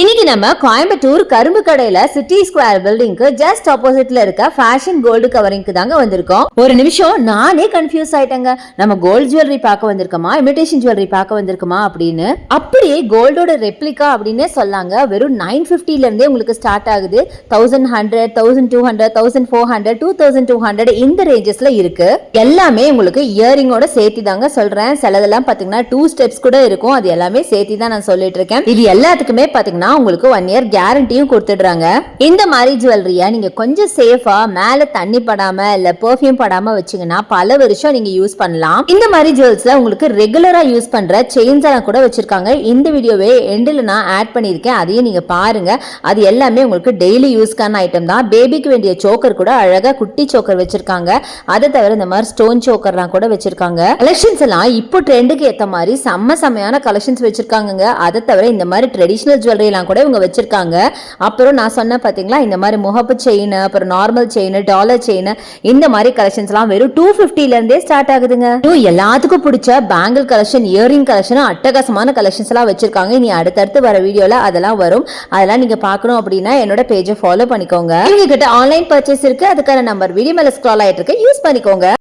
இன்னைக்கு நம்ம கோயம்புத்தூர் கரும்பு கடையில சிட்டி ஸ்கொயர் பில்டிங்க்கு ஜஸ்ட் ஆப்போசிட்ல இருக்க ஃபேஷன் கோல்டு கவரிங்க்கு தாங்க வந்திருக்கோம். ஒரு நிமிஷம் நானே கன்ஃபியூஸ் ஆயிட்டேங்க. நம்ம கோல்டு ஜுவல்லரி பார்க்க வந்திருக்கோமா இமிடேஷன் ஜுவல்லரி பார்க்க வந்திருக்கோமா அப்படின்னு. அப்படியே கோல்டோட ரெப்ளிகா அப்படின்னே சொல்லாங்க. வெறும் 950ல இருந்தே உங்களுக்கு ஸ்டார்ட் ஆகுது. 1100, 1200, 1400, 2200 இந்த ரேஞ்சஸ்ல இருக்கு. எல்லாமே உங்களுக்கு இயரிங்கோட சேர்த்து தாங்க சொல்றேன். சிலதெல்லாம் பாத்தீங்கன்னா 2 ஸ்டெப்ஸ் கூட இருக்கும். அது எல்லாமே சேர்த்து தான் நான் சொல்லிட்டு இருக்கேன். இது எல்லாத்துக்குமே பாத்தீங்கன்னா உங்களுக்கு 1 இயர் கேரண்டியும் கொடுத்துடுறாங்க. இந்த மாதிரி ஜுவல்லரியா நீங்க கொஞ்சம் சேஃபா மேல தண்ணி படாம இல்ல பெர்ஃப்யூம் படாம வச்சீங்கன்னா பல வருஷம் நீங்க யூஸ் பண்ணலாம். இந்த மாதிரி ஜுவல்ஸ்ல உங்களுக்கு ரெகுலரா யூஸ் பண்ற செயின்ஸ் எல்லாம் கூட வச்சிருக்காங்க. இந்த வீடியோவே எண்டில் நான் ஆட் பண்ணிருக்கேன், அதையும் நீங்க பாருங்க. அது எல்லாமே உங்களுக்கு டெய்லி யூஸ்க்கான ஐட்டம் தான். பேபிக்கு வேண்டிய சோக்கர் கூட அழகா குட்டி சோக்கர் வச்சிருக்காங்க. அதை தவிர இந்த மாதிரி ஸ்டோன் சோக்கர்லாம் கூட வச்சிருக்காங்க. கலெக்ஷன்ஸ் எல்லாம் இப்போ ட்ரெண்டுக்கு ஏத்த மாதிரி செம்மையான கலெக்ஷன்ஸ் வச்சிருக்காங்க. அதை தவிர இந்த மாதிரி ட்ரெடிஷனல் ஜுவல்லரி கூட இவங்க வச்சிருக்காங்க. அப்புறம் நான் சொன்ன பாத்தீங்களா இந்த மாதிரி முகப்பு செயின், அப்புறம் நார்மல் செயின், டாலர் செயின், இந்த மாதிரி கலெக்ஷன்ஸ் எல்லாம் வெறும் 250ல இருந்தே ஸ்டார்ட் ஆகுதுங்க. எல்லாத்துக்கும் பிடிச்ச பேங்கிள் கலெக்ஷன், இயரிங் கலெக்ஷன், அட்டகாசமான கலெக்ஷன்ஸ் எல்லாம் வச்சிருக்காங்க. இனி அடுத்தடுத்து வர வீடியோல அதெல்லாம் வரும். அதெல்லாம் நீங்க பார்க்கணும் அப்படின்னா என்னோட பேஜை ஃபாலோ பண்ணிக்கோங்க. இவங்க கிட்ட ஆன்லைன் பர்ச்சேஸ் இருக்கு. அதுக்கான நம்பர் வீடியோ மேல ஸ்க்ரால் ஆயிட்டு இருக்கு, யூஸ் பண்ணிக்கோங்க.